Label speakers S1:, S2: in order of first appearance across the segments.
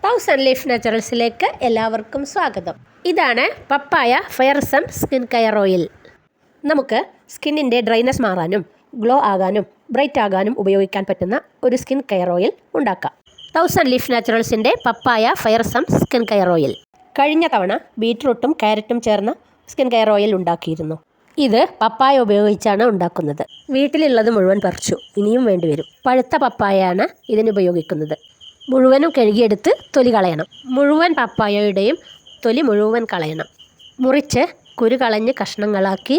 S1: 1000 leaf നാച്ചുറൽസിലേക്ക് എല്ലാവർക്കും സ്വാഗതം. ഇതാണ് papaya fair sun skin care oil. നമുക്ക് സ്കിന്നിൻ്റെ ഡ്രൈനെസ് മാറാനും ഗ്ലോ ആകാനും ബ്രൈറ്റ് ആകാനും ഉപയോഗിക്കാൻ പറ്റുന്ന ഒരു സ്കിൻ കെയർ ഓയിൽ ഉണ്ടാക്കാം. 1000 ലീഫ് നാച്ചുറൽസിൻ്റെ papaya fair sun skin care oil. കഴിഞ്ഞ തവണ ബീറ്റ്റൂട്ടും ക്യാരറ്റും ചേർന്ന സ്കിൻ കെയർ ഓയിൽ ഉണ്ടാക്കിയിരുന്നു. ഇത് പപ്പായ ഉപയോഗിച്ചാണ് ഉണ്ടാക്കുന്നത്. വീട്ടിലുള്ളത് മുഴുവൻ പറിച്ചു, ഇനിയും വേണ്ടിവരും. പഴുത്ത പപ്പായയാണ് ഇതിനുപയോഗിക്കുന്നത്. മുഴുവനും കഴുകിയെടുത്ത് തൊലി കളയണം. മുഴുവൻ പപ്പായയുടെയും തൊലി മുഴുവൻ കളയണം. മുറിച്ച് കുരു കളഞ്ഞ് കഷ്ണങ്ങളാക്കി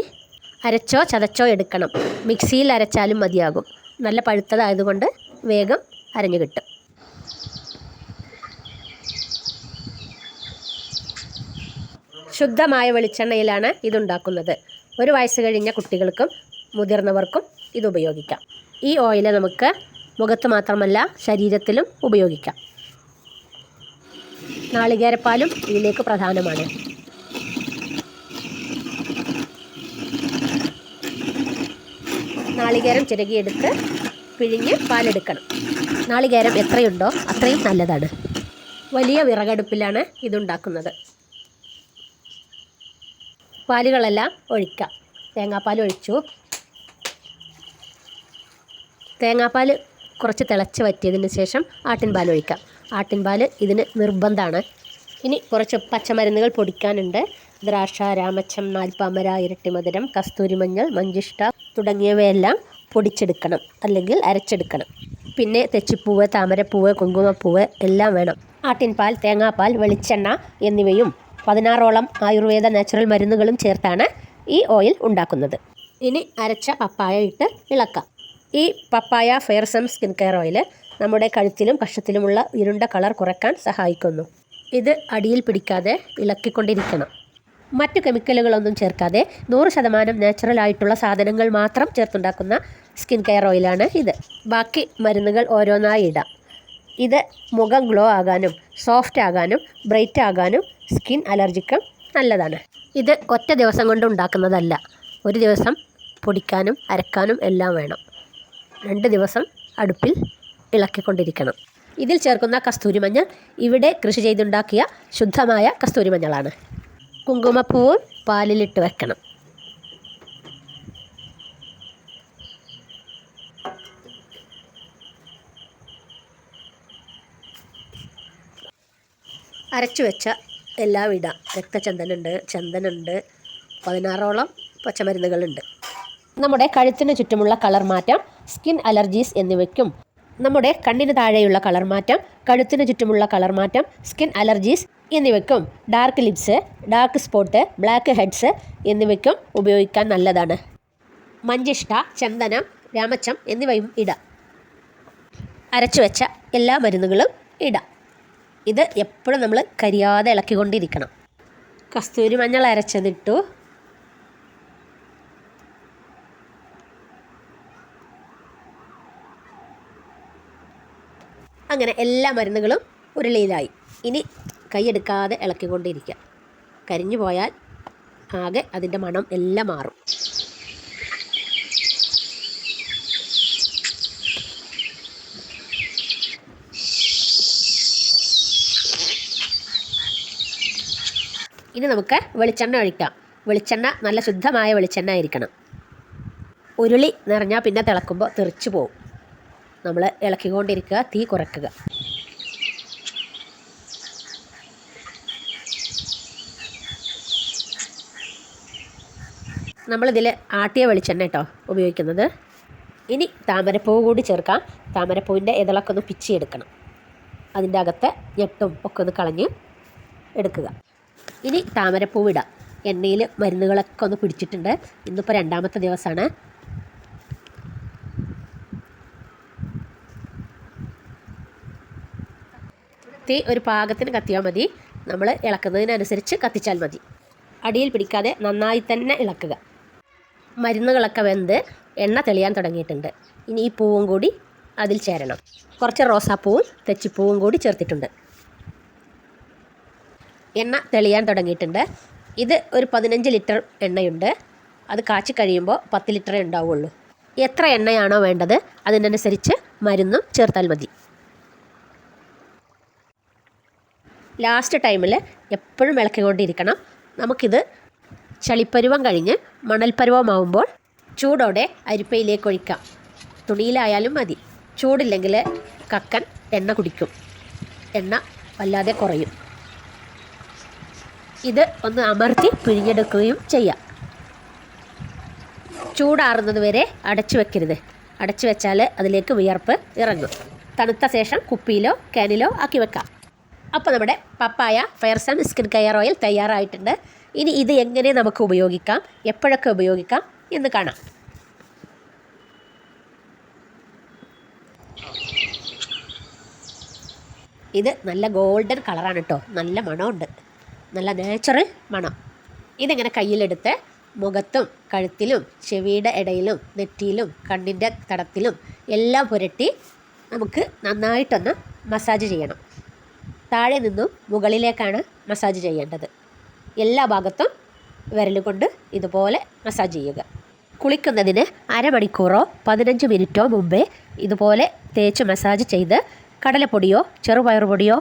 S1: അരച്ചോ ചതച്ചോ എടുക്കണം. മിക്സിയിൽ അരച്ചാലും മതിയാകും. നല്ല പഴുത്തതായതുകൊണ്ട് വേഗം അരഞ്ഞു കിട്ടും. ശുദ്ധമായ വെളിച്ചെണ്ണയിലാണ് ഇതുണ്ടാക്കുന്നത്. 1 വയസ്സ് കഴിഞ്ഞ കുട്ടികൾക്കും മുതിർന്നവർക്കും ഇത് ഉപയോഗിക്കാം. ഈ ഓയിൽ നമുക്ക് മുഖത്ത് മാത്രമല്ല ശരീരത്തിലും ഉപയോഗിക്കാം. നാളികേരപ്പാലും ഇതിലേക്ക് പ്രധാനമാണ്. നാളികേരം ചിരകിയെടുത്ത് പിഴിഞ്ഞ് പാലെടുക്കണം. നാളികേരം എത്രയുണ്ടോ അത്രയും നല്ലതാണ്. വലിയ വിറകടുപ്പിലാണ് ഇതുണ്ടാക്കുന്നത്. പാലുകളെല്ലാം ഒഴിക്കാം. തേങ്ങാപ്പാൽ ഒഴിച്ചു. തേങ്ങാപ്പാൽ കുറച്ച് തിളച്ച് വറ്റിയതിന് ശേഷം ആട്ടിൻപാൽ ഒഴിക്കാം. ആട്ടിൻപാൽ ഇതിന് നിർബന്ധമാണ്. ഇനി കുറച്ച് പച്ചമരുന്നുകൾ പൊടിക്കാനുണ്ട്. ദ്രാക്ഷ, രാമച്ചം, നാൽപ്പാമര, ഇരട്ടിമധുരം, കസ്തൂരിമഞ്ഞൾ, മഞ്ചിഷ്ട തുടങ്ങിയവയെല്ലാം പൊടിച്ചെടുക്കണം, അല്ലെങ്കിൽ അരച്ചെടുക്കണം. പിന്നെ തെച്ചിപ്പൂവ്, താമരപ്പൂവ്, കുങ്കുമപ്പൂവ് എല്ലാം വേണം. ആട്ടിൻപാൽ, തേങ്ങാപ്പാൽ, വെളിച്ചെണ്ണ എന്നിവയും 16ഓളം ആയുർവേദ നാച്ചുറൽ മരുന്നുകളും ചേർത്താണ് ഈ ഓയിൽ ഉണ്ടാക്കുന്നത്. ഇനി അരച്ച പപ്പായ ഇട്ട് ഇളക്കാം. ഈ papaya fair sun skin care oil നമ്മുടെ കഴുത്തിലും കഷത്തിലുമുള്ള ഇരുണ്ട കളർ കുറയ്ക്കാൻ സഹായിക്കുന്നു. ഇത് അടിയിൽ പിടിക്കാതെ ഇളക്കിക്കൊണ്ടിരിക്കണം. മറ്റു കെമിക്കലുകളൊന്നും ചേർക്കാതെ 100% നാച്ചുറൽ ആയിട്ടുള്ള സാധനങ്ങൾ മാത്രം ചേർത്തുണ്ടാക്കുന്ന സ്കിൻ കെയർ ഓയിലാണ് ഇത്. ബാക്കി മരുന്നുകൾ ഓരോന്നായി ഇടാം. ഇത് മുഖം ഗ്ലോ ആകാനും സോഫ്റ്റ് ആകാനും ബ്രൈറ്റ് ആകാനും സ്കിൻ അലർജിക്കും നല്ലതാണ്. ഇത് ഒറ്റ ദിവസം കൊണ്ട് ഉണ്ടാക്കുന്നതല്ല. 1 ദിവസം പൊടിക്കാനും അരക്കാനും എല്ലാം വേണം. 2 ദിവസം അടുപ്പിൽ ഇളക്കിക്കൊണ്ടിരിക്കണം. ഇതിൽ ചേർക്കുന്ന കസ്തൂരിമഞ്ഞൾ ഇവിടെ കൃഷി ചെയ്തുണ്ടാക്കിയ ശുദ്ധമായ കസ്തൂരിമഞ്ഞളാണ്. കുങ്കുമപ്പൂവും പാലിലിട്ട് വെക്കണം. അരച്ചു വെച്ച എല്ലാം ഇടാം. രക്തചന്ദനുണ്ട്, ചന്ദനുണ്ട്, 16ഓളം പച്ചമരുന്നുകളുണ്ട്. നമ്മുടെ കഴുത്തിന് ചുറ്റുമുള്ള കളർ മാറ്റം, സ്കിൻ അലർജീസ് എന്നിവയ്ക്കും, നമ്മുടെ കണ്ണിന് താഴെയുള്ള കളർ മാറ്റം, കഴുത്തിന് ചുറ്റുമുള്ള കളർ മാറ്റം, സ്കിൻ അലർജീസ് എന്നിവയ്ക്കും, dark lips, dark spot, blackheads എന്നിവയ്ക്കും ഉപയോഗിക്കാൻ നല്ലതാണ്. മഞ്ചിഷ്ട, ചന്ദനം, രാമച്ചം എന്നിവയും ഇടാം. അരച്ചു വെച്ച എല്ലാ മരുന്നുകളും ഇടാം. ഇത് എപ്പോഴും നമ്മൾ കരിയാതെ ഇളക്കിക്കൊണ്ടിരിക്കണം. കസ്തൂരി മഞ്ഞൾ അരച്ചതിട്ടു. അങ്ങനെ എല്ലാ മരുന്നുകളും ഉരുളിയിലായി. ഇനി കൈയെടുക്കാതെ ഇളക്കിക്കൊണ്ടിരിക്കുക. കരിഞ്ഞു പോയാൽ ആകെ അതിൻ്റെ മണം എല്ലാം മാറും. ഇനി നമുക്ക് വെളിച്ചെണ്ണ ഒഴിക്കാം. വെളിച്ചെണ്ണ നല്ല ശുദ്ധമായ വെളിച്ചെണ്ണ ആയിരിക്കണം. ഉരുളി നിറഞ്ഞാൽ പിന്നെ തിളക്കുമ്പോൾ തെറിച്ചു പോവും. നമ്മൾ ഇളക്കിക്കൊണ്ടിരിക്കുക, തീ കുറയ്ക്കുക. നമ്മളിതിൽ ആട്ടിയ വെളിച്ചെണ്ണ കേട്ടോ ഉപയോഗിക്കുന്നത്. ഇനി താമരപ്പൂവ് കൂടി ചേർക്കാം. താമരപ്പൂവിൻ്റെ ഇതളൊക്കെ ഒന്ന് പിച്ചിയെടുക്കണം. അതിൻ്റെ അകത്തെ ഞെട്ടും ഒക്കെ ഒന്ന് കളഞ്ഞ് എടുക്കുക. ഇനി താമരപ്പൂവ് ഇടാം. എണ്ണയിൽ മരുന്നുകളൊക്കെ ഒന്ന് പിടിച്ചിട്ടുണ്ട്. ഇന്നിപ്പോൾ 2ാമത്തെ ദിവസമാണ്. തീ ഒരു പാകത്തിന് കത്തിയാൽ മതി. നമ്മൾ ഇളക്കുന്നതിനനുസരിച്ച് കത്തിച്ചാൽ മതി. അടിയിൽ പിടിക്കാതെ നന്നായി തന്നെ ഇളക്കുക. മരുന്നുകളൊക്കെ വെന്ത് എണ്ണ തെളിയാൻ തുടങ്ങിയിട്ടുണ്ട്. ഇനി ഈ പൂവും കൂടി അതിൽ ചേരണം. കുറച്ച് റോസാപ്പൂവും തെച്ചിപ്പൂവും കൂടി ചേർത്തിട്ടുണ്ട്. എണ്ണ തെളിയാൻ തുടങ്ങിയിട്ടുണ്ട്. ഇത് ഒരു 15 ലിറ്റർ എണ്ണയുണ്ട്. അത് കാച്ചി കഴിയുമ്പോൾ 10 ലിറ്ററേ ഉണ്ടാവുള്ളൂ. എത്ര എണ്ണയാണോ വേണ്ടത് അതിനനുസരിച്ച് മരുന്നും ചേർത്താൽ മതി. ലാസ്റ്റ് ടൈമിൽ എപ്പോഴും ഇളക്കിക്കൊണ്ടിരിക്കണം. നമുക്കിത് ചളിപ്പരുവം കഴിഞ്ഞ് മണൽപ്പരുവമാവുമ്പോൾ ചൂടോടെ അരിപ്പയിലേക്ക് ഒഴിക്കാം. തുണിയിലായാലും മതി. ചൂടില്ലെങ്കിൽ കക്കൻ എണ്ണ കുടിക്കും, എണ്ണ വല്ലാതെ കുറയും. ഇത് ഒന്ന് അമർത്തി പിഴിഞ്ഞെടുക്കുകയും ചെയ്യാം. ചൂടാറുന്നത് വരെ അടച്ചു വെക്കരുത്. അടച്ചു വെച്ചാൽ അതിലേക്ക് വിയർപ്പ് ഇറങ്ങും. തണുത്ത ശേഷം കുപ്പിയിലോ ക്യാനിലോ ആക്കി വെക്കാം. അപ്പോൾ നമ്മുടെ papaya fair sun skin care oil തയ്യാറായിട്ടുണ്ട്. ഇനി ഇത് എങ്ങനെ നമുക്ക് ഉപയോഗിക്കാം, എപ്പോഴൊക്കെ ഉപയോഗിക്കാം എന്ന് കാണാം. ഇത് നല്ല ഗോൾഡൻ കളറാണ് കേട്ടോ. നല്ല മണമുണ്ട്, നല്ല നാച്ചുറൽ മണം. ഇതിങ്ങനെ കയ്യിലെടുത്ത് മുഖത്തും കഴുത്തിലും ചെവിയുടെ ഇടയിലും നെറ്റിയിലും കണ്ണിൻ്റെ തടത്തിലും എല്ലാം പുരട്ടി നമുക്ക് നന്നായിട്ടൊന്ന് മസാജ് ചെയ്യണം. താഴെ നിന്നും മുകളിലേക്കാണ് മസാജ് ചെയ്യേണ്ടത്. എല്ലാ ഭാഗത്തും വിരൽ കൊണ്ട് ഇതുപോലെ മസാജ് ചെയ്യുക. കുളിക്കുന്നതിന് അരമണിക്കൂറോ 15 മിനിറ്റോ മുമ്പേ ഇതുപോലെ തേച്ച് മസാജ് ചെയ്ത് കടലപ്പൊടിയോ ചെറുപയറുപൊടിയോ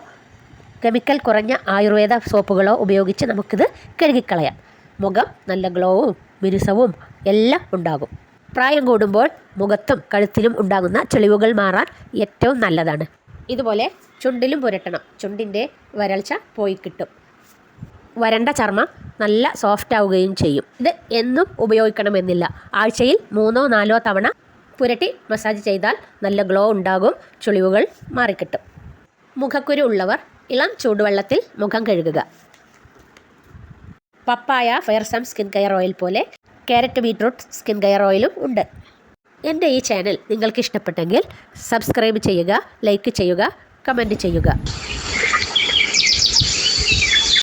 S1: കെമിക്കൽ കുറഞ്ഞ ആയുർവേദ സോപ്പുകളോ ഉപയോഗിച്ച് നമുക്കിത് കഴുകിക്കളയാം. മുഖം നല്ല ഗ്ലോവും മിനുസവും എല്ലാം ഉണ്ടാകും. പ്രായം കൂടുമ്പോൾ മുഖത്തും കഴുത്തിലും ഉണ്ടാകുന്ന ചുളിവുകൾ മാറാൻ ഏറ്റവും നല്ലതാണ്. ഇതുപോലെ ചുണ്ടിലും പുരട്ടണം. ചുണ്ടിൻ്റെ വരൾച്ച പോയി കിട്ടും. വരണ്ട ചർമ്മം നല്ല സോഫ്റ്റ് ആവുകയും ചെയ്യും. ഇത് എന്നും ഉപയോഗിക്കണമെന്നില്ല. ആഴ്ചയിൽ 3-4 തവണ പുരട്ടി മസാജ് ചെയ്താൽ നല്ല ഗ്ലോ ഉണ്ടാകും, ചുളിവുകൾ മാറിക്കിട്ടും. മുഖക്കുരു ഉള്ളവർ ഇളം ചൂടുവെള്ളത്തിൽ മുഖം കഴുകുക. Papaya fair sun skin care oil പോലെ ക്യാരറ്റ് ബീറ്റ്റൂട്ട് സ്കിൻ കെയർ ഓയിലും ഉണ്ട്. എൻ്റെ ഈ ചാനൽ നിങ്ങൾക്ക് ഇഷ്ടപ്പെട്ടെങ്കിൽ സബ്സ്ക്രൈബ് ചെയ്യുക, ലൈക്ക് ചെയ്യുക, കമൻറ്റ് ചെയ്യുക.